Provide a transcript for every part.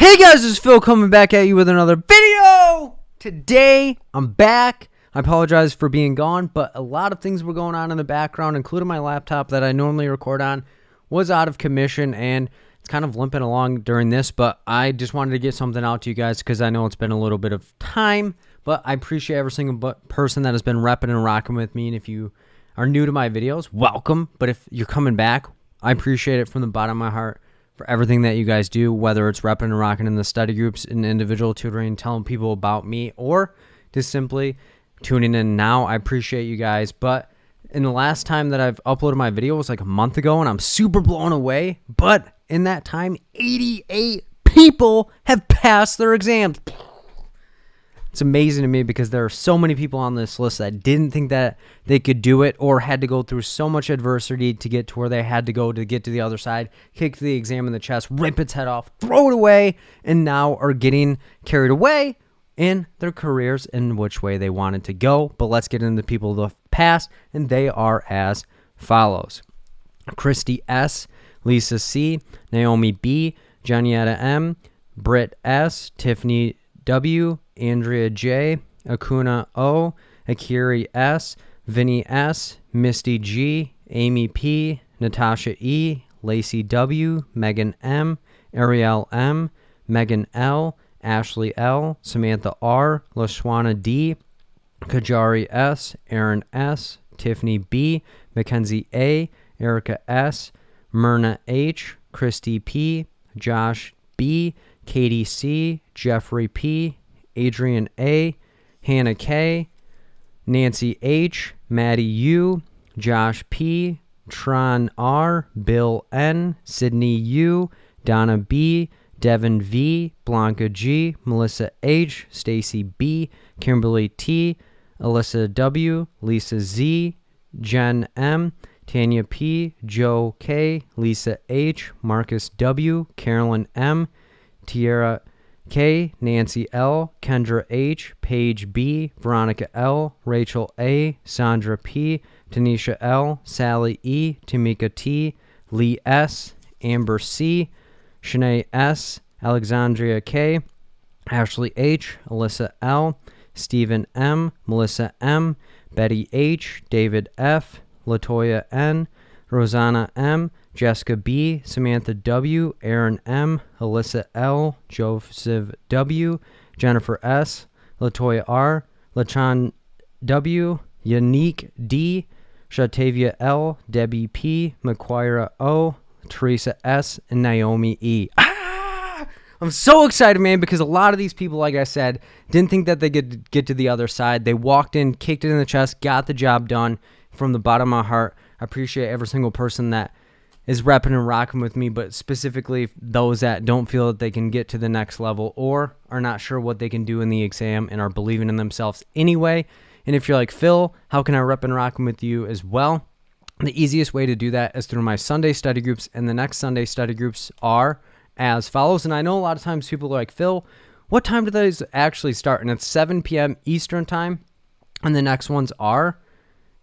Hey guys, it's Phil coming back at you with another video. Today, I'm back. I apologize for being gone, but a lot of things were going on in the background, including my laptop that I normally record on was out of commission, and it's kind of limping along during this, but I just wanted to get something out to you guys because I know it's been a little bit of time, but I appreciate every single person that has been repping and rocking with me, and if you are new to my videos, welcome, but if you're coming back, I appreciate it from the bottom of my heart for everything that you guys do, whether it's repping and rocking in the study groups, in individual tutoring, telling people about me, or just simply tuning in now. I appreciate you guys. But in the last time that I've uploaded my video was like a month ago, and I'm super blown away. But in that time, 88 people have passed their exams. It's amazing to me because there are so many people on this list that didn't think that they could do it or had to go through so much adversity to get to where they had to go to get to the other side, kick the exam in the chest, rip its head off, throw it away, and now are getting carried away in their careers in which way they wanted to go. But let's get into the people that passed, and they are as follows. Christy S., Lisa C., Naomi B., Janietta M., Britt S., Tiffany W., Andrea J., Akuna O., Akiri S., Vinny S., Misty G., Amy P., Natasha E., Lacey W., Megan M., Ariel M., Megan L., Ashley L., Samantha R., Lashwana D., Kajari S., Aaron S., Tiffany B., Mackenzie A., Erica S., Myrna H., Christy P., Josh B., Katie C., Jeffrey P., Adrian A., Hannah K., Nancy H., Maddie U., Josh P., Tron R., Bill N., Sydney U., Donna B., Devin V., Blanca G., Melissa H., Stacy B., Kimberly T., Alyssa W., Lisa Z., Jen M., Tanya P., Joe K., Lisa H., Marcus W., Carolyn M., Tierra K., Nancy L., Kendra H., Paige B., Veronica L., Rachel A., Sandra P., Tanisha L., Sally E., Tamika T., Lee S., Amber C., Shanae S., Alexandria K., Ashley H., Alyssa L., Stephen M., Melissa M., Betty H., David F., Latoya N., Rosanna M., Jessica B., Samantha W., Aaron M., Alyssa L., Joseph W., Jennifer S., Latoya R., Lachan W., Unique D., Shatavia L., Debbie P., McQuira O., Teresa S., and Naomi E. I'm so excited, man, because a lot of these people, like I said, didn't think that they could get to the other side. They walked in, kicked it in the chest, got the job done. From the bottom of my heart, I appreciate every single person that is repping and rocking with me, but specifically those that don't feel that they can get to the next level or are not sure what they can do in the exam and are believing in themselves anyway. And if you're like, Phil, how can I rep and rock with you as well? The easiest way to do that is through my Sunday study groups, and the next Sunday study groups are as follows. And I know a lot of times people are like, Phil, what time do those actually start? And it's 7 p.m. Eastern time, and the next ones are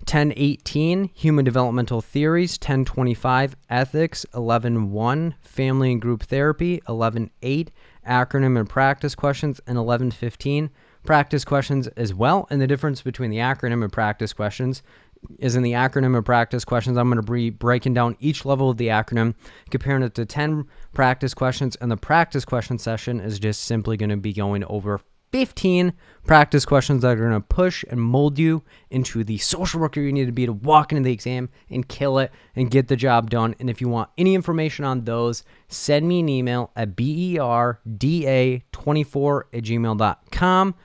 10:18 Human Developmental Theories, 10:25 Ethics, 11:1 Family and Group Therapy, 11:8 Acronym and Practice Questions, and 11:15 Practice Questions as well. And the difference between the acronym and practice questions is in the acronym and practice questions, I'm going to be breaking down each level of the acronym, comparing it to 10 practice questions, and the practice question session is just simply going to be going over 15 practice questions that are going to push and mold you into the social worker you need to be to walk into the exam and kill it and get the job done. And if you want any information on those, send me an email at berda24@gmail.com.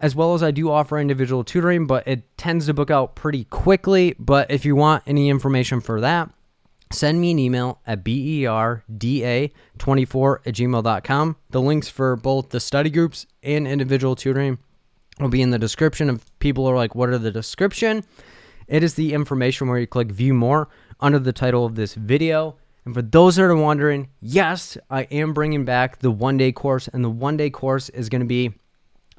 As well as I do offer individual tutoring, but it tends to book out pretty quickly. But if you want any information for that, send me an email at berda24@gmail.com. The links for both the study groups and individual tutoring will be in the description. If people are like, what are the description? It is the information where you click view more under the title of this video. And for those that are wondering, yes, I am bringing back the one-day course, and the one-day course is going to be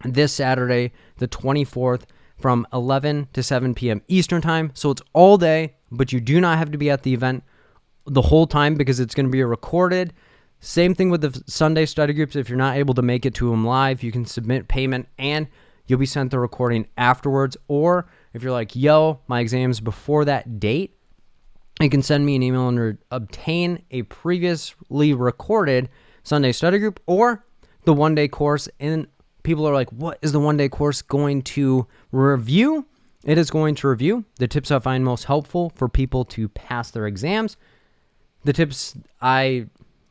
this Saturday, the 24th, from 11 to 7 p.m. Eastern time. So it's all day, but you do not have to be at the event the whole time because it's going to be a recorded Same thing with the Sunday study groups. If you're not able to make it to them live, you can submit payment and you'll be sent the recording afterwards. Or if you're like, yo, my exam's before that date, you can send me an email and obtain a previously recorded Sunday study group or the one-day course. And people are like, what is the one-day course going to review? It is going to review the tips I find most helpful for people to pass their exams. The tips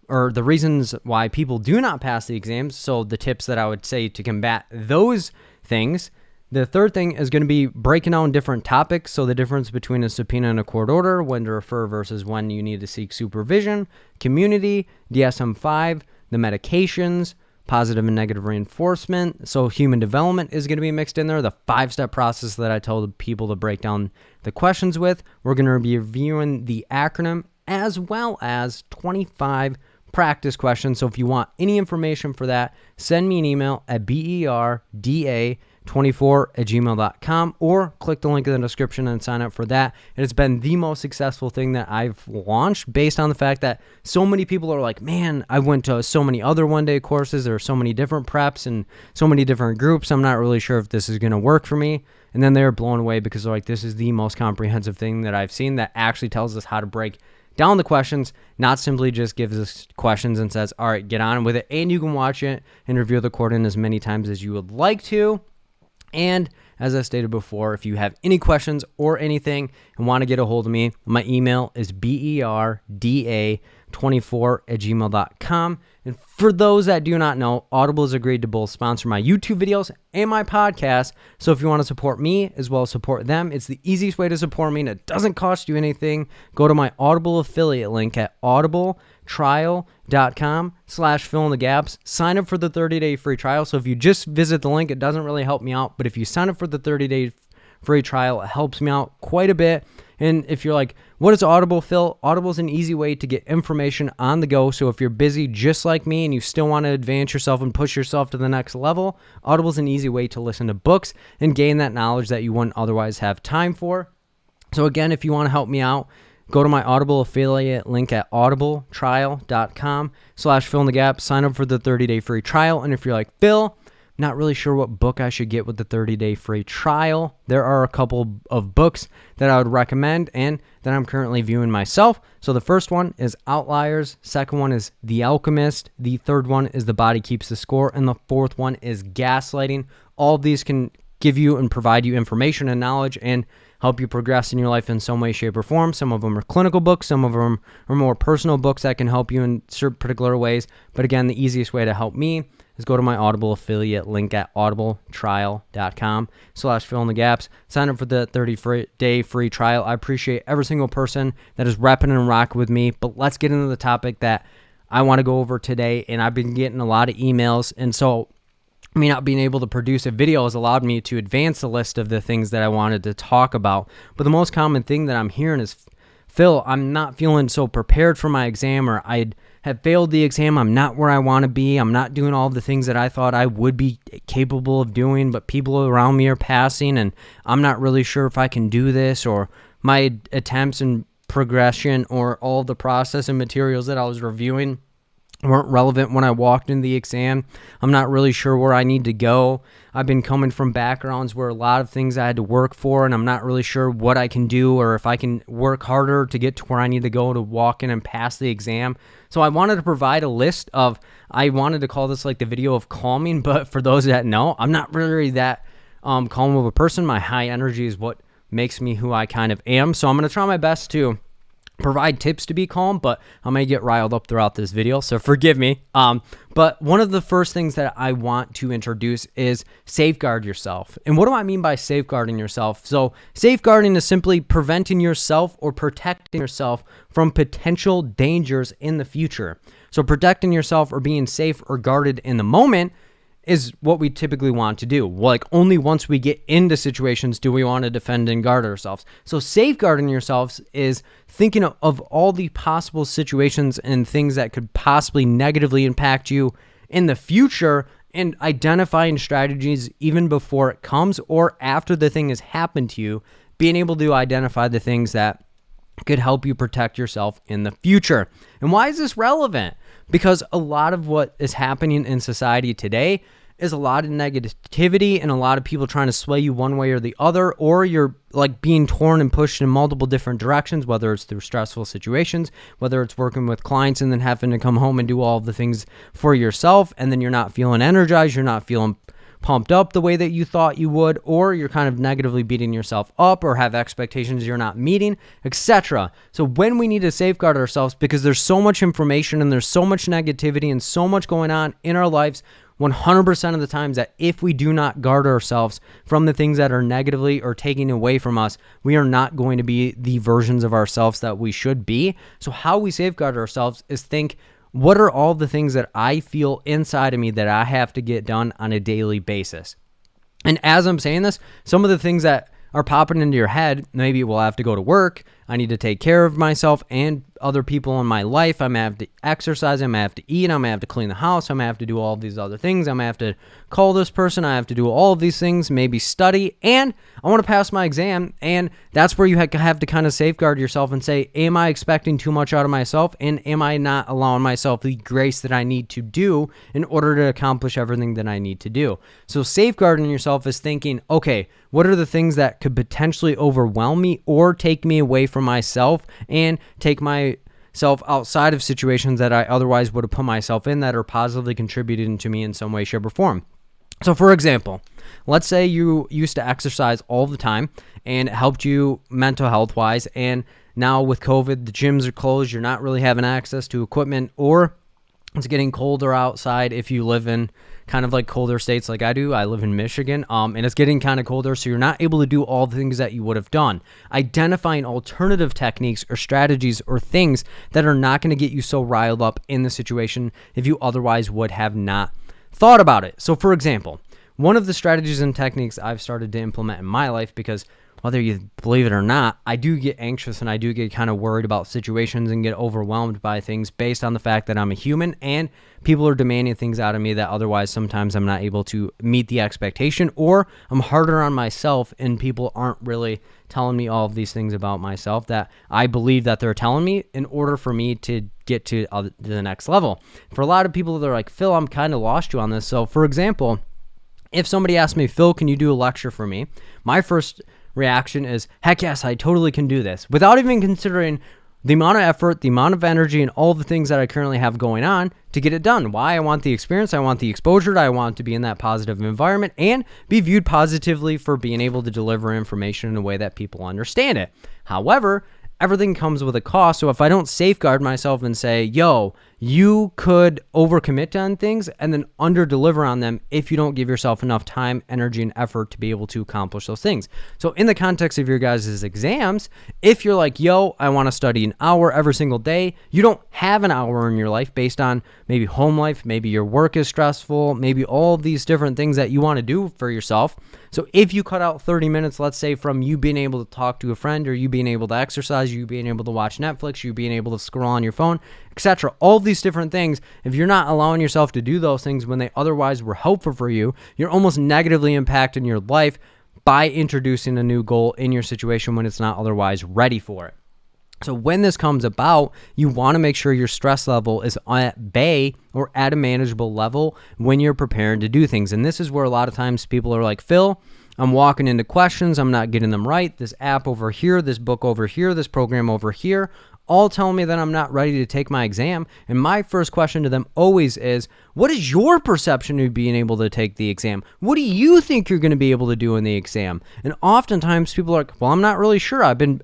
or the reasons why people do not pass the exams. So the tips that I would say to combat those things. The third thing is going to be breaking down different topics. So the difference between a subpoena and a court order, when to refer versus when you need to seek supervision, community, DSM-5, the medications, positive and negative reinforcement. So human development is going to be mixed in there. The 5-step process that I told people to break down the questions with. We're going to be reviewing the acronym as well as 25 practice questions. So if you want any information for that, send me an email at berda24@gmail.com or click the link in the description and sign up for that. It has been the most successful thing that I've launched based on the fact that so many people are like, man, I went to so many other one-day courses. There are so many different preps and so many different groups. I'm not really sure if this is going to work for me. And then they're blown away because they're like, this is the most comprehensive thing that I've seen that actually tells us how to break down the questions, not simply just gives us questions and says, all right, get on with it. And you can watch it and review the recording as many times as you would like to. And as I stated before, if you have any questions or anything and want to get a hold of me, my email is berda24@gmail.com. And for those that do not know, Audible has agreed to both sponsor my YouTube videos and my podcast. So if you want to support me as well as support them, it's the easiest way to support me and it doesn't cost you anything. Go to my Audible affiliate link at audibletrial.com/fill-in-the-gaps. Sign up for the 30-day free trial. So if you just visit the link, it doesn't really help me out. But if you sign up for the 30-day free trial, it helps me out quite a bit. And if you're like, what is Audible, Phil? Audible is an easy way to get information on the go. So if you're busy just like me and you still want to advance yourself and push yourself to the next level, Audible is an easy way to listen to books and gain that knowledge that you wouldn't otherwise have time for. So again, if you want to help me out, go to my Audible affiliate link at audibletrial.com/fill-in-the-gap. Sign up for the 30-day free trial. And if you're like, Phil, not really sure what book I should get with the 30-day free trial, there are a couple of books that I would recommend and that I'm currently viewing myself. So the first one is Outliers. Second one is The Alchemist. The third one is The Body Keeps the Score. And the fourth one is Gaslighting. All of these can give you and provide you information and knowledge and help you progress in your life in some way, shape, or form. Some of them are clinical books. Some of them are more personal books that can help you in certain particular ways. But again, the easiest way to help me is go to my Audible affiliate link at audibletrial.com/fill-in-the-gaps. Sign up for the 30-day free trial. I appreciate every single person that is repping and rocking with me. But let's get into the topic that I want to go over today. And I've been getting a lot of emails. And so me not being able to produce a video has allowed me to advance the list of the things that I wanted to talk about. But the most common thing that I'm hearing is, Phil, I'm not feeling so prepared for my exam, or I have failed the exam. I'm not where I want to be. I'm not doing all of the things that I thought I would be capable of doing, but people around me are passing, and I'm not really sure if I can do this, or my attempts and progression or all of the process and materials that I was reviewing weren't relevant when I walked in the exam. I'm not really sure where I need to go. I've been coming from backgrounds where a lot of things I had to work for, and I'm not really sure what I can do or if I can work harder to get to where I need to go to walk in and pass the exam. So I wanted to provide a list of, I wanted to call this like the video of calming, but for those that know, I'm not really that calm of a person. My high energy is what makes me who I kind of am. So I'm going to try my best to provide tips to be calm, but I may get riled up throughout this video, so forgive me. But one of the first things that I want to introduce is safeguard yourself. And what do I mean by safeguarding yourself? So safeguarding is simply preventing yourself or protecting yourself from potential dangers in the future. So protecting yourself or being safe or guarded in the moment is what we typically want to do. Like, only once we get into situations do we want to defend and guard ourselves. So safeguarding yourselves is thinking of all the possible situations and things that could possibly negatively impact you in the future, and identifying strategies even before it comes or after the thing has happened to you, being able to identify the things that could help you protect yourself in the future. And why is this relevant? Because a lot of what is happening in society today is a lot of negativity and a lot of people trying to sway you one way or the other, or you're like being torn and pushed in multiple different directions, whether it's through stressful situations, whether it's working with clients and then having to come home and do all of the things for yourself, and then you're not feeling energized, you're not feeling pumped up the way that you thought you would, or you're kind of negatively beating yourself up or have expectations you're not meeting, etc. So when we need to safeguard ourselves, because there's so much information and there's so much negativity and so much going on in our lives, 100% of the times that if we do not guard ourselves from the things that are negatively or taking away from us, we are not going to be the versions of ourselves that we should be. So how we safeguard ourselves is think, what are all the things that I feel inside of me that I have to get done on a daily basis? And as I'm saying this, some of the things that are popping into your head, maybe we'll have to go to work, I need to take care of myself and other people in my life, I may have to exercise, I may have to eat, I may have to clean the house, I may have to do all of these other things, I may have to call this person, I have to do all of these things, maybe study, and I want to pass my exam. And that's where you have to kind of safeguard yourself and say, am I expecting too much out of myself, and am I not allowing myself the grace that I need to do in order to accomplish everything that I need to do? So safeguarding yourself is thinking, okay, what are the things that could potentially overwhelm me or take me away from myself and take myself outside of situations that I otherwise would have put myself in that are positively contributing to me in some way, shape, or form. So for example, let's say you used to exercise all the time and it helped you mental health wise, and now with COVID, the gyms are closed, you're not really having access to equipment, or it's getting colder outside if you live in kind of like colder states like I do. I live in Michigan, and it's getting kind of colder, so you're not able to do all the things that you would have done. Identifying alternative techniques or strategies or things that are not going to get you so riled up in the situation if you otherwise would have not thought about it. So for example, one of the strategies and techniques I've started to implement in my life, because whether you believe it or not, I do get anxious and I do get kind of worried about situations and get overwhelmed by things based on the fact that I'm a human and people are demanding things out of me that otherwise sometimes I'm not able to meet the expectation, or I'm harder on myself and people aren't really telling me all of these things about myself that I believe that they're telling me in order for me to get to the next level. For a lot of people, they're like, Phil, I'm kind of lost you on this. So for example, if somebody asked me, Phil, can you do a lecture for me? My first reaction is, heck yes, I totally can do this, without even considering the amount of effort, the amount of energy, and all the things that I currently have going on to get it done. Why? I want the experience, I want the exposure, I want to be in that positive environment and be viewed positively for being able to deliver information in a way that people understand it. However, everything comes with a cost. So if I don't safeguard myself and say, yo, you could overcommit on things and then under-deliver on them if you don't give yourself enough time, energy, and effort to be able to accomplish those things. So in the context of your guys' exams, if you're like, yo, I want to study an hour every single day, you don't have an hour in your life based on maybe home life, maybe your work is stressful, maybe all of these different things that you want to do for yourself. So if you cut out 30 minutes, let's say, from you being able to talk to a friend, or you being able to exercise, you being able to watch Netflix, you being able to scroll on your phone, etc., all these different things, if you're not allowing yourself to do those things when they otherwise were helpful for you, you're almost negatively impacting your life by introducing a new goal in your situation when it's not otherwise ready for it. So when this comes about, you want to make sure your stress level is at bay or at a manageable level when you're preparing to do things. And this is where a lot of times people are like, Phil, I'm walking into questions, I'm not getting them right. This app over here, this book over here, this program over here, all telling me that I'm not ready to take my exam. And my first question to them always is, what is your perception of being able to take the exam? What do you think you're going to be able to do in the exam? And oftentimes people are like, well, I'm not really sure. I've been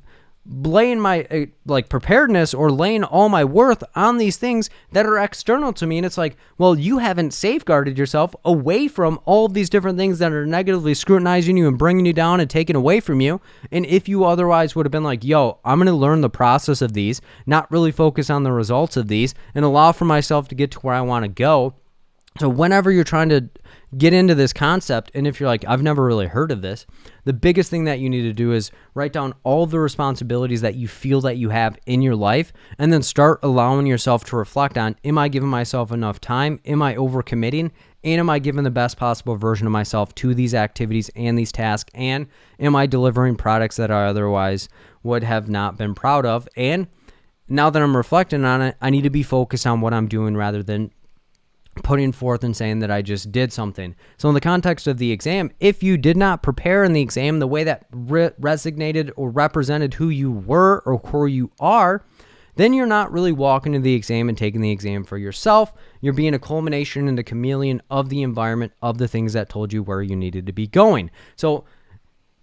laying my preparedness or laying all my worth on these things that are external to me. And it's like, well, you haven't safeguarded yourself away from all of these different things that are negatively scrutinizing you and bringing you down and taking away from you. And if you otherwise would have been like, yo, I'm going to learn the process of these, not really focus on the results of these, and allow for myself to get to where I want to go. So whenever you're trying to get into this concept, and if you're like, I've never really heard of this, the biggest thing that you need to do is write down all the responsibilities that you feel that you have in your life, and then start allowing yourself to reflect on, am I giving myself enough time? Am I overcommitting? And am I giving the best possible version of myself to these activities and these tasks? And am I delivering products that I otherwise would have not been proud of. And now that I'm reflecting on it, I need to be focused on what I'm doing rather than putting forth and saying that I just did something. So in the context of the exam, if you did not prepare in the exam the way that resonated or represented who you were or who you are, then you're not really walking to the exam and taking the exam for yourself. You're being a culmination and a chameleon of the environment of the things that told you where you needed to be going. So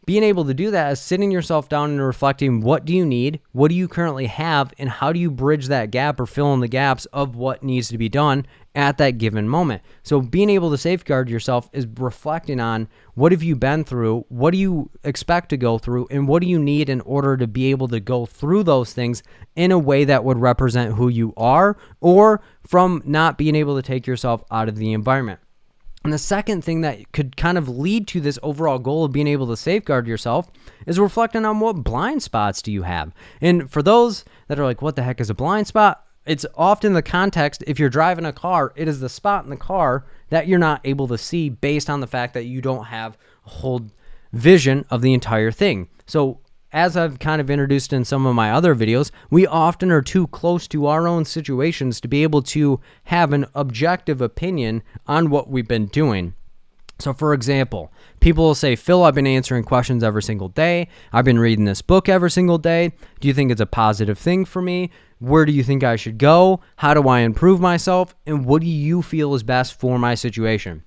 being able to do that is sitting yourself down and reflecting, what do you need? What do you currently have? And how do you bridge that gap or fill in the gaps of what needs to be done at that given moment? So being able to safeguard yourself is reflecting on, what have you been through? What do you expect to go through? And what do you need in order to be able to go through those things in a way that would represent who you are, or from not being able to take yourself out of the environment? And the second thing that could kind of lead to this overall goal of being able to safeguard yourself is reflecting on, what blind spots do you have? And for those that are like, what the heck is a blind spot? It's often the context. If you're driving a car, it is the spot in the car that you're not able to see based on the fact that you don't have a whole vision of the entire thing. So as I've kind of introduced in some of my other videos, we often are too close to our own situations to be able to have an objective opinion on what we've been doing. So for example, people will say, Phil, I've been answering questions every single day. I've been reading this book every single day. Do you think it's a positive thing for me? Where do you think I should go? How do I improve myself? And what do you feel is best for my situation?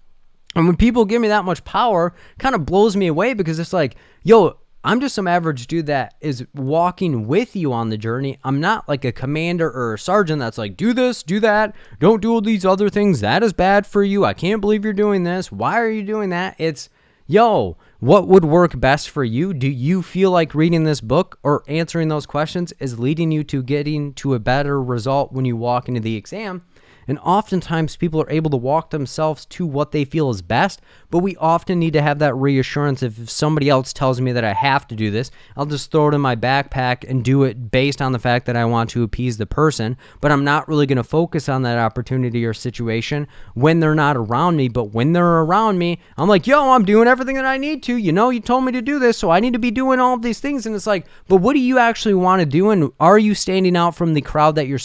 And when people give me that much power, it kind of blows me away, because it's like, yo, I'm just some average dude that is walking with you on the journey. I'm not like a commander or a sergeant that's like, do this, do that, don't do all these other things. That is bad for you. I can't believe you're doing this. Why are you doing that? It's, yo, what would work best for you? Do you feel like reading this book or answering those questions is leading you to getting to a better result when you walk into the exam? And oftentimes people are able to walk themselves to what they feel is best, but we often need to have that reassurance. If somebody else tells me that I have to do this, I'll just throw it in my backpack and do it based on the fact that I want to appease the person, but I'm not really going to focus on that opportunity or situation when they're not around me. But when they're around me, I'm like, yo, I'm doing everything that I need to. You know, you told me to do this, so I need to be doing all of these things. And it's like, but what do you actually want to do? And are you standing out from the crowd that you're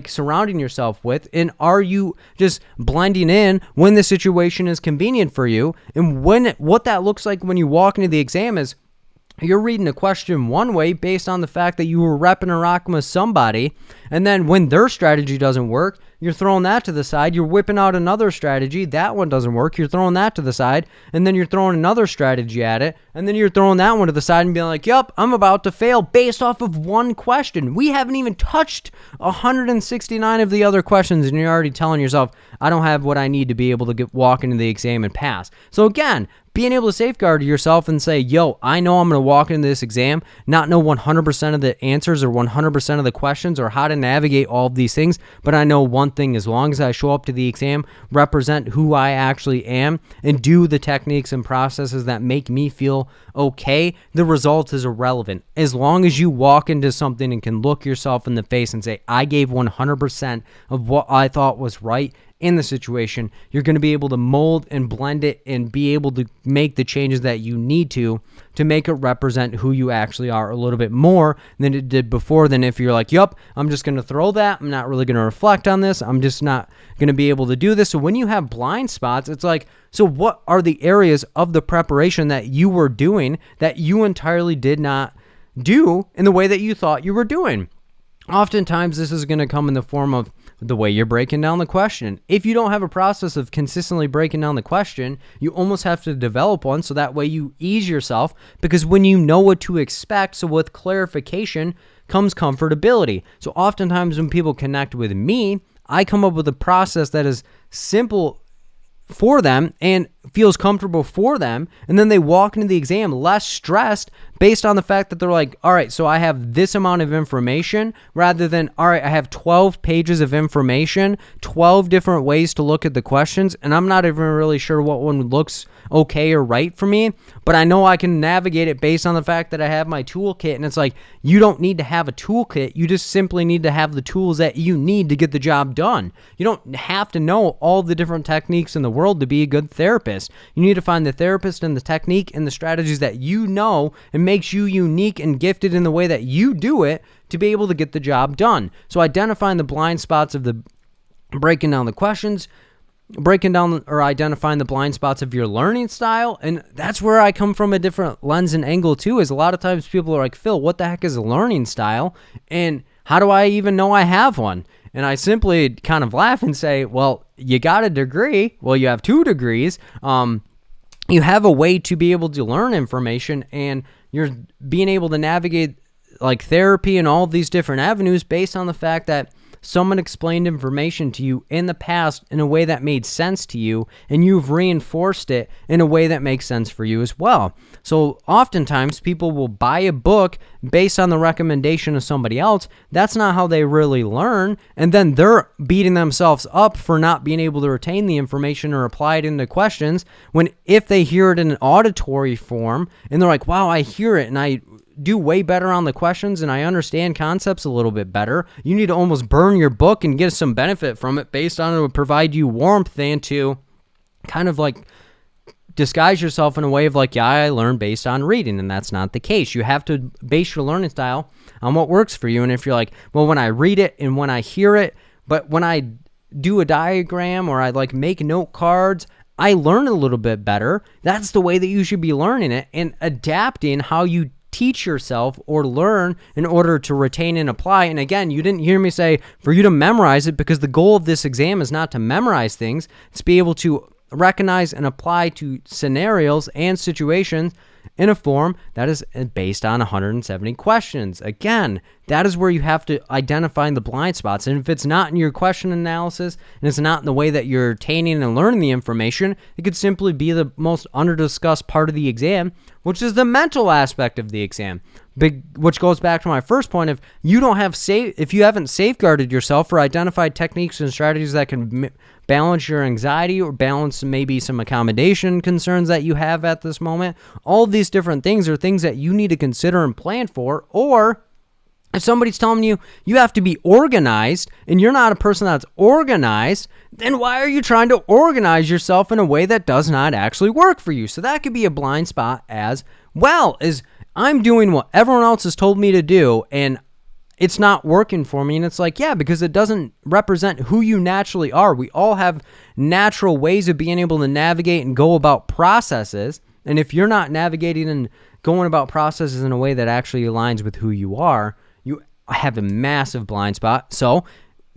surrounding yourself with? And are you just blending in when the situation is convenient for you? And what that looks like when you walk into the exam is, you're reading a question one way based on the fact that you were repping or rocking with somebody, and then when their strategy doesn't work, you're throwing that to the side. You're whipping out another strategy. That one doesn't work. You're throwing that to the side, and then you're throwing another strategy at it, and then you're throwing that one to the side and being like, yep, I'm about to fail based off of one question. We haven't even touched 169 of the other questions, and you're already telling yourself, I don't have what I need to be able to walk into the exam and pass. So again, being able to safeguard yourself and say, yo, I know I'm going to walk into this exam, not know 100% of the answers or 100% of the questions or how to navigate all of these things, but I know one thing: as long as I show up to the exam, represent who I actually am, and do the techniques and processes that make me feel okay, the result is irrelevant. As long as you walk into something and can look yourself in the face and say, I gave 100% of what I thought was right in the situation, you're going to be able to mold and blend it and be able to make the changes that you need to make it represent who you actually are a little bit more than it did before. Than if you're like, yup, I'm just going to throw that. I'm not really going to reflect on this. I'm just not going to be able to do this. So when you have blind spots, it's like, so what are the areas of the preparation that you were doing that you entirely did not do in the way that you thought you were doing? Oftentimes, this is going to come in the form of the way you're breaking down the question. If you don't have a process of consistently breaking down the question, you almost have to develop one, so that way you ease yourself, because when you know what to expect, so with clarification comes comfortability. So oftentimes when people connect with me, I come up with a process that is simple for them and feels comfortable for them, and then they walk into the exam less stressed based on the fact that they're like, all right, so I have this amount of information, rather than, all right, I have 12 pages of information, 12 different ways to look at the questions, and I'm not even really sure what one looks okay or right for me, but I know I can navigate it based on the fact that I have my toolkit. And it's like, you don't need to have a toolkit. You just simply need to have the tools that you need to get the job done. You don't have to know all the different techniques in the world to be a good therapist. therapist. You need to find the therapist and the technique and the strategies that you know and makes you unique and gifted in the way that you do it to be able to get the job done. So identifying the blind spots of breaking down the questions, breaking down or identifying the blind spots of your learning style. And that's where I come from a different lens and angle too, is a lot of times people are like, Phil, what the heck is a learning style? And how do I even know I have one? And I simply kind of laugh and say, well, you got a degree. Well, you have 2 degrees. You have a way to be able to learn information, and you're being able to navigate like therapy and all of these different avenues based on the fact that someone explained information to you in the past in a way that made sense to you, and you've reinforced it in a way that makes sense for you as well. So oftentimes people will buy a book based on the recommendation of somebody else. That's not how they really learn, and then they're beating themselves up for not being able to retain the information or apply it into questions, when if they hear it in an auditory form and they're like, wow, I hear it and I do way better on the questions and I understand concepts a little bit better, you need to almost burn your book and get some benefit from it based on it would provide you warmth than to kind of like disguise yourself in a way of like, yeah, I learned based on reading, and that's not the case. You have to base your learning style on what works for you. And if you're like, well, when I read it and when I hear it, but when I do a diagram or I like make note cards, I learn a little bit better. That's the way that you should be learning it and adapting how you teach yourself or learn in order to retain and apply. And again, you didn't hear me say for you to memorize it, because the goal of this exam is not to memorize things. It's be able to recognize and apply to scenarios and situations in a form that is based on 170 questions. Again, that is where you have to identify the blind spots. And if it's not in your question analysis and it's not in the way that you're retaining and learning the information, it could simply be the most under-discussed part of the exam, which is the mental aspect of the exam. Which goes back to my first point of if you haven't safeguarded yourself or identified techniques and strategies that can balance your anxiety or balance maybe some accommodation concerns that you have at this moment, all of these different things are things that you need to consider and plan for. Or if somebody's telling you you have to be organized and you're not a person that's organized, then why are you trying to organize yourself in a way that does not actually work for you? So that could be a blind spot as well, as I'm doing what everyone else has told me to do and it's not working for me. And it's like, yeah, because it doesn't represent who you naturally are. We all have natural ways of being able to navigate and go about processes. And if you're not navigating and going about processes in a way that actually aligns with who you are, you have a massive blind spot. So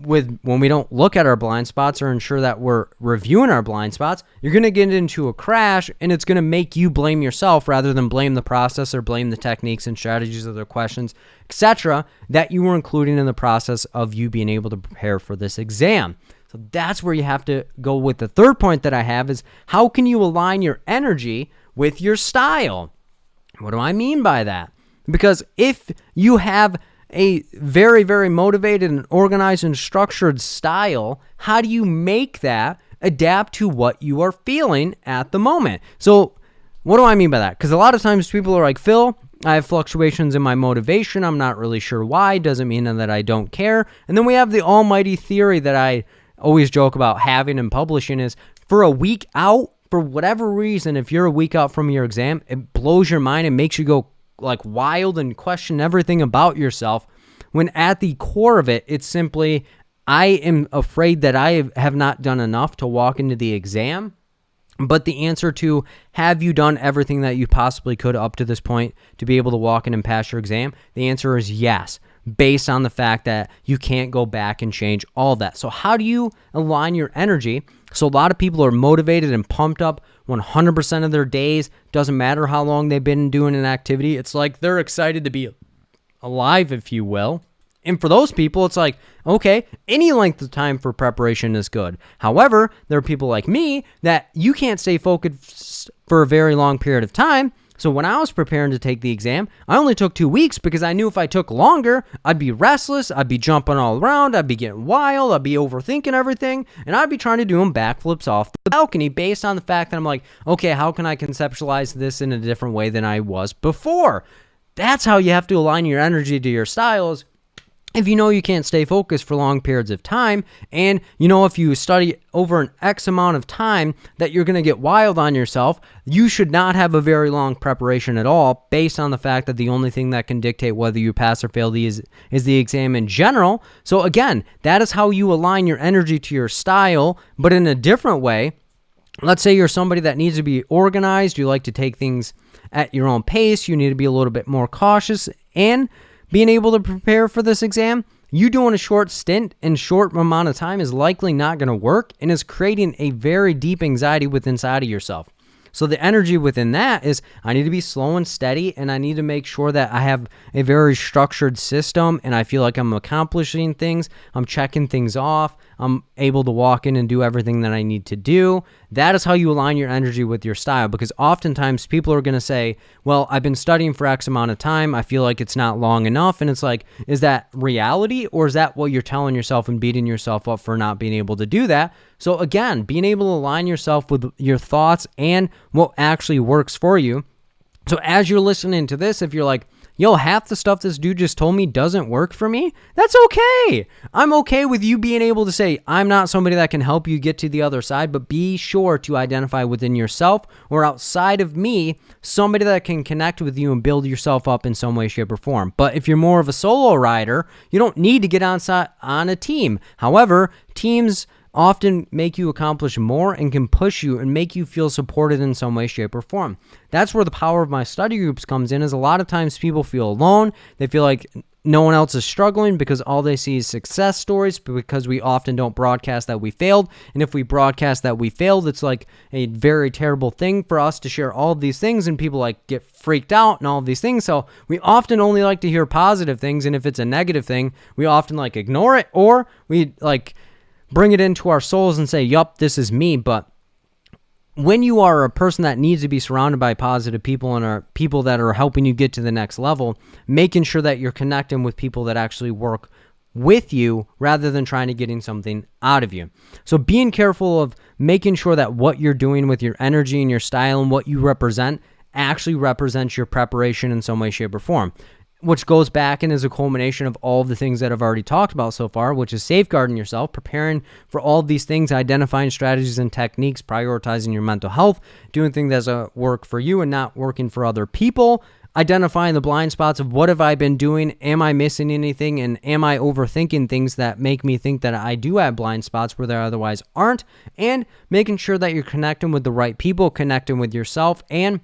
when we don't look at our blind spots or ensure that we're reviewing our blind spots, you're going to get into a crash, and it's going to make you blame yourself rather than blame the process or blame the techniques and strategies of the questions, etc., that you were including in the process of you being able to prepare for this exam. So that's where you have to go with the third point that I have is, how can you align your energy with your style? What do I mean by that? Because if you have a very, very motivated and organized and structured style, how do you make that adapt to what you are feeling at the moment? So what do I mean by that? Because a lot of times people are like, Phil, I have fluctuations in my motivation. I'm not really sure why. Doesn't mean that I don't care. And then we have the almighty theory that I always joke about having and publishing is, for a week out, for whatever reason, if you're a week out from your exam, it blows your mind and makes you go like wild and question everything about yourself, when at the core of it, it's simply, I am afraid that I have not done enough to walk into the exam. But the answer to, have you done everything that you possibly could up to this point to be able to walk in and pass your exam? The answer is yes, based on the fact that you can't go back and change all that. So how do you align your energy? So a lot of people are motivated and pumped up 100% of their days. Doesn't matter how long they've been doing an activity. It's like they're excited to be alive, if you will. And for those people, it's like, okay, any length of time for preparation is good. However, there are people like me that you can't stay focused for a very long period of time. So when I was preparing to take the exam, I only took 2 weeks because I knew if I took longer, I'd be restless, I'd be jumping all around, I'd be getting wild, I'd be overthinking everything, and I'd be trying to do them backflips off the balcony based on the fact that I'm like, okay, how can I conceptualize this in a different way than I was before? That's how you have to align your energy to your styles. if you know you can't stay focused for long periods of time, and you know if you study over an X amount of time that you're going to get wild on yourself, you should not have a very long preparation at all, based on the fact that the only thing that can dictate whether you pass or fail is the exam in general. So again, that is how you align your energy to your style, but in a different way. Let's say you're somebody that needs to be organized, you like to take things at your own pace, you need to be a little bit more cautious, and being able to prepare for this exam, you doing a short stint in short amount of time is likely not going to work and is creating a very deep anxiety inside of yourself. So the energy within that is, I need to be slow and steady, and I need to make sure that I have a very structured system, and I feel like I'm accomplishing things, I'm checking things off, I'm able to walk in and do everything that I need to do. That is how you align your energy with your style, because oftentimes people are going to say, well, I've been studying for X amount of time, I feel like it's not long enough, and it's like, is that reality, or is that what you're telling yourself and beating yourself up for not being able to do that? So again, being able to align yourself with your thoughts and what actually works for you. So as you're listening to this, if you're like, yo, half the stuff this dude just told me doesn't work for me, that's okay. I'm okay with you being able to say, I'm not somebody that can help you get to the other side, but be sure to identify within yourself or outside of me, somebody that can connect with you and build yourself up in some way, shape, or form. But if you're more of a solo rider, you don't need to get on a team. However, teams often make you accomplish more and can push you and make you feel supported in some way, shape, or form. That's where the power of my study groups comes in, is a lot of times people feel alone. They feel like no one else is struggling because all they see is success stories, because we often don't broadcast that we failed. And if we broadcast that we failed, it's like a very terrible thing for us to share all of these things, and people like get freaked out and all of these things. So we often only like to hear positive things, and if it's a negative thing, we often like ignore it, or we like bring it into our souls and say, yup, this is me. But when you are a person that needs to be surrounded by positive people and are people that are helping you get to the next level, making sure that you're connecting with people that actually work with you rather than trying to getting something out of you. So being careful of making sure that what you're doing with your energy and your style and what you represent actually represents your preparation in some way, shape, or form, which goes back and is a culmination of all of the things that I've already talked about so far, which is safeguarding yourself, preparing for all of these things, identifying strategies and techniques, prioritizing your mental health, doing things that work for you and not working for other people, identifying the blind spots of what have I been doing, am I missing anything, and am I overthinking things that make me think that I do have blind spots where there otherwise aren't, and making sure that you're connecting with the right people, connecting with yourself, and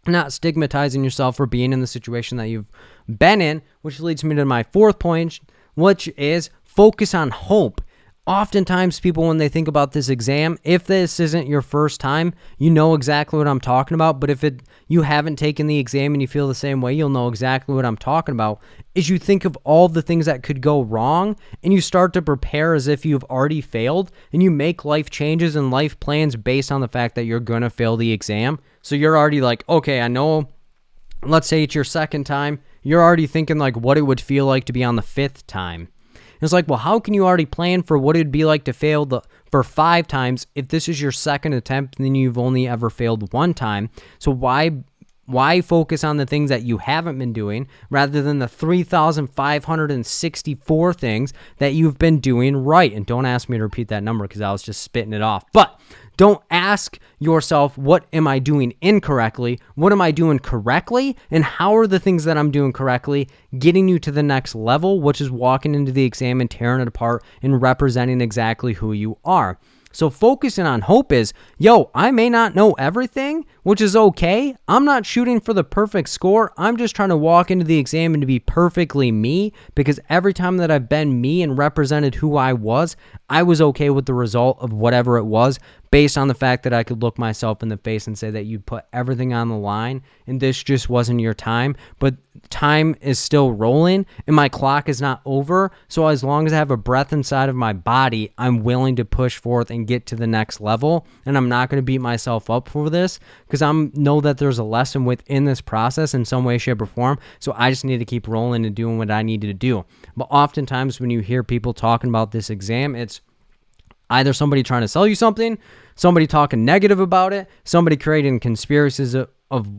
not stigmatizing yourself for being in the situation that you've been in, which leads me to my fourth point, which is focus on hope. Oftentimes people, when they think about this exam, if this isn't your first time, you know exactly what I'm talking about. But if you haven't taken the exam and you feel the same way, you'll know exactly what I'm talking about. Is you think of all the things that could go wrong and you start to prepare as if you've already failed, and you make life changes and life plans based on the fact that you're going to fail the exam. So you're already like, okay, I know, let's say it's your second time. You're already thinking like what it would feel like to be on the fifth time. It's like, well, how can you already plan for what it'd be like to fail for 5 times if this is your second attempt and then you've only ever failed 1 time? So why focus on the things that you haven't been doing rather than the 3,564 things that you've been doing right? And don't ask me to repeat that number because I was just spitting it off. But don't ask yourself, what am I doing incorrectly? What am I doing correctly? And how are the things that I'm doing correctly getting you to the next level, which is walking into the exam and tearing it apart and representing exactly who you are? So focusing on hope is, yo, I may not know everything, which is okay. I'm not shooting for the perfect score. I'm just trying to walk into the exam and to be perfectly me, because every time that I've been me and represented who I was okay with the result of whatever it was, based on the fact that I could look myself in the face and say that you put everything on the line and this just wasn't your time, but time is still rolling and my clock is not over. So as long as I have a breath inside of my body, I'm willing to push forth and get to the next level. And I'm not going to beat myself up for this, because I know that there's a lesson within this process in some way, shape, or form. So I just need to keep rolling and doing what I needed to do. But oftentimes when you hear people talking about this exam, it's either somebody trying to sell you something, somebody talking negative about it, somebody creating conspiracies of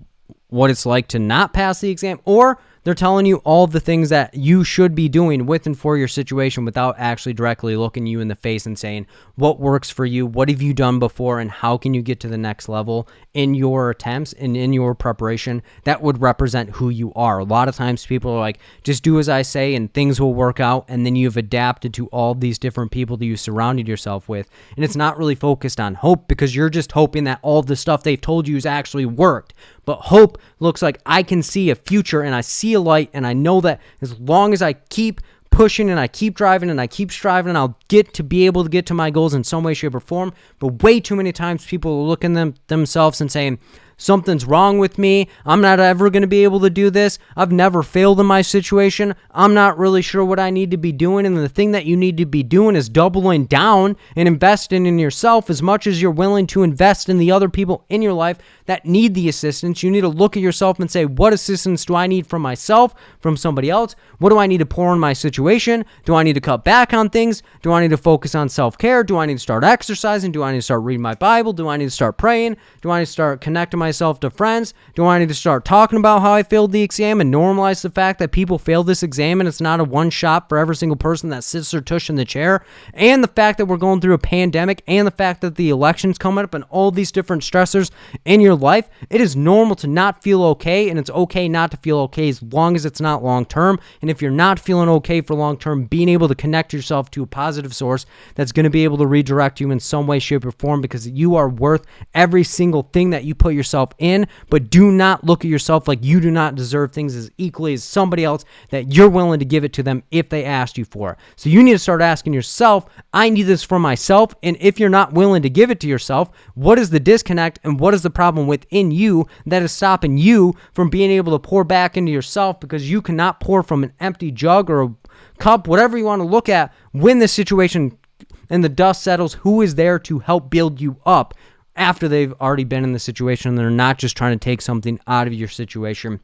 what it's like to not pass the exam, or They're telling you all the things that you should be doing with and for your situation without actually directly looking you in the face and saying what works for you, what have you done before, and how can you get to the next level in your attempts and in your preparation that would represent who you are. A lot of times people are like, just do as I say and things will work out, and then you've adapted to all these different people that you surrounded yourself with, and it's not really focused on hope because you're just hoping that all the stuff they've told you has actually worked. But hope looks like I can see a future and I see a light, and I know that as long as I keep pushing and I keep driving and I keep striving, I'll get to be able to get to my goals in some way, shape, or form. But way too many times people are looking at themselves and saying, something's wrong with me. I'm not ever going to be able to do this. I've never failed in my situation. I'm not really sure what I need to be doing. And the thing that you need to be doing is doubling down and investing in yourself as much as you're willing to invest in the other people in your life that need the assistance. You need to look at yourself and say, what assistance do I need from myself, from somebody else? What do I need to pour in my situation? Do I need to cut back on things? Do I need to focus on self-care? Do I need to start exercising? Do I need to start reading my Bible? Do I need to start praying? Do I need to start connecting myself to friends? Do I need to start talking about how I failed the exam and normalize the fact that people fail this exam and it's not a one shot for every single person that sits or tush in the chair? And the fact that we're going through a pandemic, and the fact that the election's coming up, and all these different stressors in your life, it is normal to not feel okay, and it's okay not to feel okay as long as it's not long term. And if you're not feeling okay for long term, being able to connect yourself to a positive source that's going to be able to redirect you in some way, shape, or form, because you are worth every single thing that you put yourself in. But do not look at yourself like you do not deserve things as equally as somebody else, that you're willing to give it to them if they asked you for it. So you need to start asking yourself, I need this for myself. And if you're not willing to give it to yourself, what is the disconnect and what is the problem within you that is stopping you from being able to pour back into yourself? Because you cannot pour from an empty jug or a cup, whatever you want to look at, when the situation and the dust settles. Who is there to help build you up after they've already been in the situation, and they're not just trying to take something out of your situation?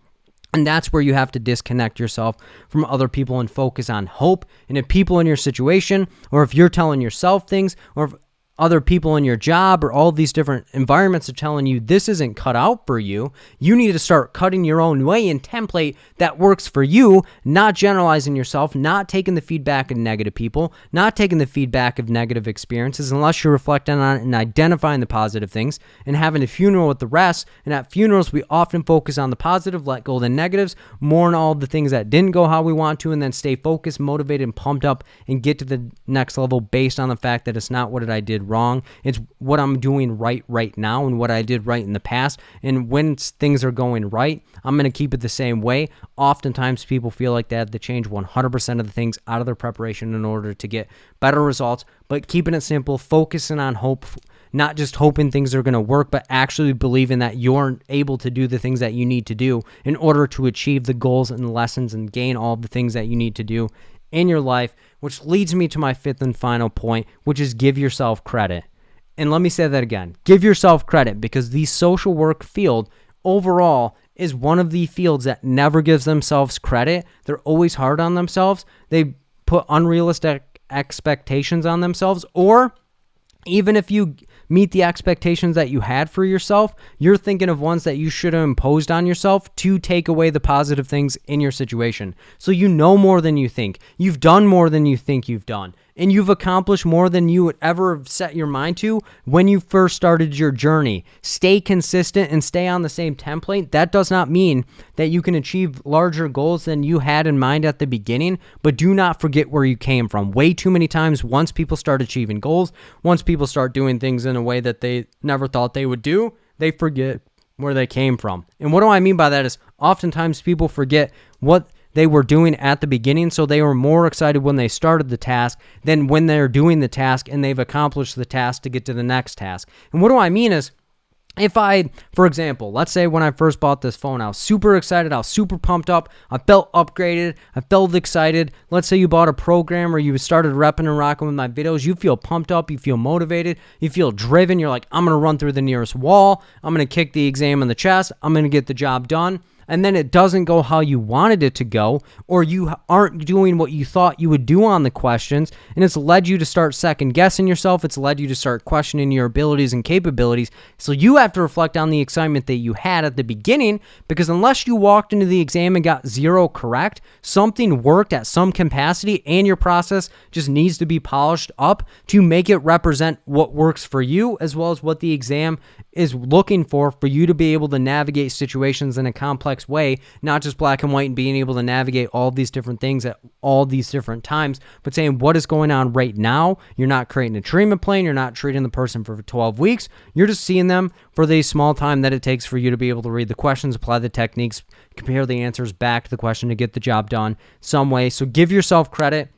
And that's where you have to disconnect yourself from other people and focus on hope. And if people in your situation, or if you're telling yourself things, or if other people in your job or all these different environments are telling you this isn't cut out for you, you need to start cutting your own way and template that works for you, not generalizing yourself, not taking the feedback of negative people, not taking the feedback of negative experiences, unless you're reflecting on it and identifying the positive things and having a funeral with the rest. And at funerals, we often focus on the positive, let go of the negatives, mourn all the things that didn't go how we want to, and then stay focused, motivated, and pumped up and get to the next level based on the fact that it's not what I did wrong. It's what I'm doing right now and what I did right in the past. And when things are going right, I'm going to keep it the same way. Oftentimes people feel like they have to change 100% of the things out of their preparation in order to get better results, but keeping it simple, focusing on hope, not just hoping things are going to work, but actually believing that you're able to do the things that you need to do in order to achieve the goals and the lessons and gain all the things that you need to do in your life, which leads me to my fifth and final point, which is give yourself credit. And let me say that again. Give yourself credit, because the social work field overall is one of the fields that never gives themselves credit. They're always hard on themselves. They put unrealistic expectations on themselves, or even if you meet the expectations that you had for yourself, you're thinking of ones that you should have imposed on yourself to take away the positive things in your situation. So you know more than you think. You've done more than you think you've done. And you've accomplished more than you would ever have set your mind to when you first started your journey. Stay consistent and stay on the same template. That does not mean that you can achieve larger goals than you had in mind at the beginning, but do not forget where you came from. Way too many times, once people start achieving goals, once people start doing things in a way that they never thought they would do, they forget where they came from. And what do I mean by that is oftentimes people forget what they were doing at the beginning, so they were more excited when they started the task than when they're doing the task and they've accomplished the task to get to the next task. And what do I mean is, if I, for example, let's say when I first bought this phone, I was super excited, I was super pumped up, I felt upgraded, I felt excited. Let's say you bought a program or you started repping and rocking with my videos, you feel pumped up, you feel motivated, you feel driven, you're like, I'm going to run through the nearest wall, I'm going to kick the exam in the chest, I'm going to get the job done. and then it doesn't go how you wanted it to go, or you aren't doing what you thought you would do on the questions, and it's led you to start second guessing yourself. It's led you to start questioning your abilities and capabilities. So you have to reflect on the excitement that you had at the beginning, because unless you walked into the exam and got 0 correct, something worked at some capacity, and your process just needs to be polished up to make it represent what works for you, as well as what the exam is looking for you to be able to navigate situations in a complex way, not just black and white, and being able to navigate all these different things at all these different times, but saying what is going on right now. You're not creating a treatment plan. You're not treating the person for 12 weeks. You're just seeing them for the small time that it takes for you to be able to read the questions, apply the techniques, compare the answers back to the question to get the job done some way. So give yourself credit,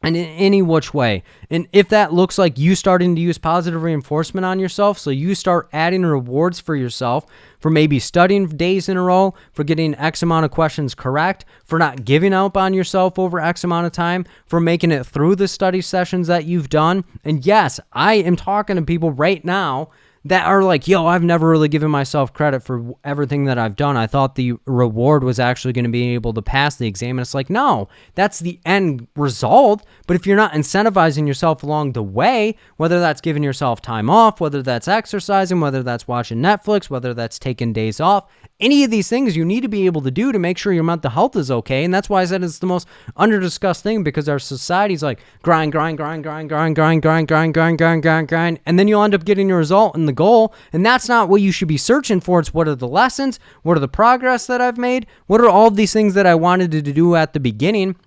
and in any which way. And if that looks like you starting to use positive reinforcement on yourself, so you start adding rewards for yourself for maybe studying days in a row, for getting X amount of questions correct, for not giving up on yourself over X amount of time, for making it through the study sessions that you've done. And yes, I am talking to people right now that are like, yo, I've never really given myself credit for everything that I've done. I thought the reward was actually going to be able to pass the exam. And it's like, no, that's the end result. But if you're not incentivizing yourself along the way, whether that's giving yourself time off, whether that's exercising, whether that's watching Netflix, whether that's taking days off, any of these things you need to be able to do to make sure your mental health is okay. And that's why I said it's the most under-discussed thing, because our society's like grind, grind, grind, grind, grind, grind, grind, grind, grind, grind, grind, grind, and then you'll end up getting your result and the goal. And that's not what you should be searching for. It's what are the lessons? What are the progress that I've made? What are all of these things that I wanted to do at the beginning?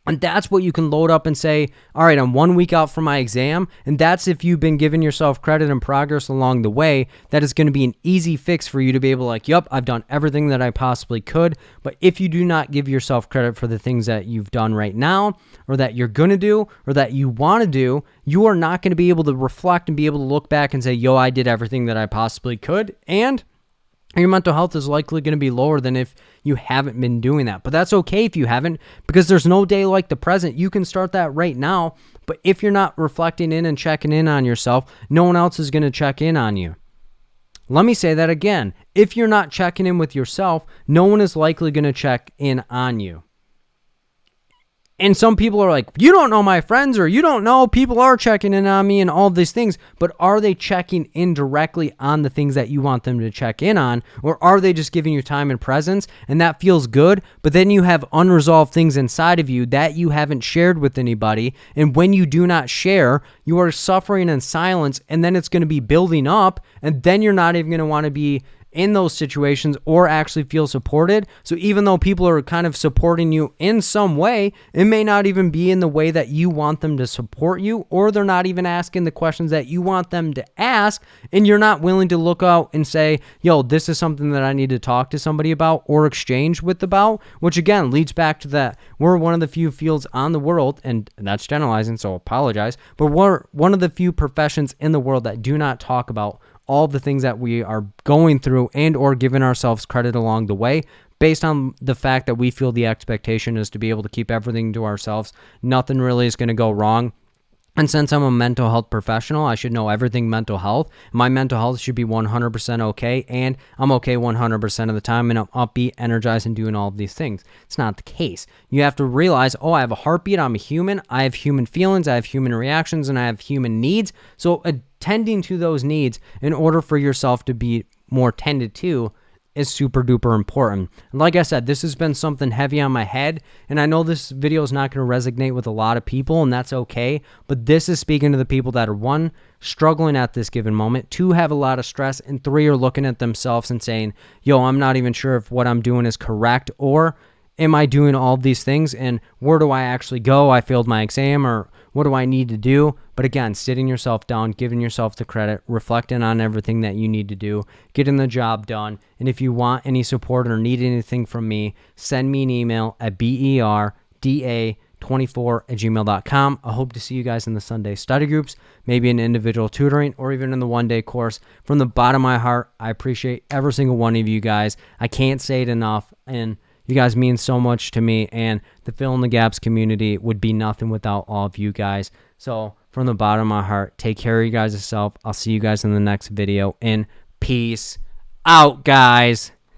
And that's what you can load up and say, all right, I'm 1 week out from my exam. And that's if you've been giving yourself credit and progress along the way. That is going to be an easy fix for you to be able to like, yup, I've done everything that I possibly could. But if you do not give yourself credit for the things that you've done right now, or that you're going to do, or that you want to do, you are not going to be able to reflect and be able to look back and say, yo, I did everything that I possibly could. And your mental health is likely going to be lower than if you haven't been doing that. But that's okay if you haven't, because there's no day like the present. You can start that right now. But if you're not reflecting in and checking in on yourself, no one else is going to check in on you. Let me say that again. If you're not checking in with yourself, no one is likely going to check in on you. And some people are like, you don't know my friends, or you don't know, people are checking in on me and all these things. But are they checking in directly on the things that you want them to check in on? Or are they just giving you time and presence? And that feels good. But then you have unresolved things inside of you that you haven't shared with anybody. And when you do not share, you are suffering in silence. And then it's going to be building up. And then you're not even going to want to be in those situations or actually feel supported. So even though people are kind of supporting you in some way, it may not even be in the way that you want them to support you, or they're not even asking the questions that you want them to ask, and you're not willing to look out and say, yo, this is something that I need to talk to somebody about or exchange with about, which again leads back to that we're one of the few fields on the world, and that's generalizing, so apologize, but we're one of the few professions in the world that do not talk about all the things that we are going through and or giving ourselves credit along the way, based on the fact that we feel the expectation is to be able to keep everything to ourselves. Nothing really is going to go wrong. And since I'm a mental health professional, I should know everything mental health. My mental health should be 100% okay, and I'm okay 100% of the time, and I'm upbeat, energized, and doing all of these things. It's not the case. You have to realize, oh, I have a heartbeat, I'm a human, I have human feelings, I have human reactions, and I have human needs. So attending to those needs in order for yourself to be more tended to is super duper important. And like I said, this has been something heavy on my head, and I know this video is not going to resonate with a lot of people, and that's okay, but this is speaking to the people that are, one, struggling at this given moment, two, have a lot of stress, and three, are looking at themselves and saying, yo, I'm not even sure if what I'm doing is correct, or am I doing all these things, and where do I actually go? I failed my exam, or what do I need to do? But again, sitting yourself down, giving yourself the credit, reflecting on everything that you need to do, getting the job done. And if you want any support or need anything from me, send me an email at berda24@gmail.com. I hope to see you guys in the Sunday study groups, maybe in individual tutoring, or even in the one-day course. From the bottom of my heart, I appreciate every single one of you guys. I can't say it enough, and you guys mean so much to me, and the Fill in the Gaps community would be nothing without all of you guys. So from the bottom of my heart, take care of you guys yourself. I'll see you guys in the next video, and peace out, guys.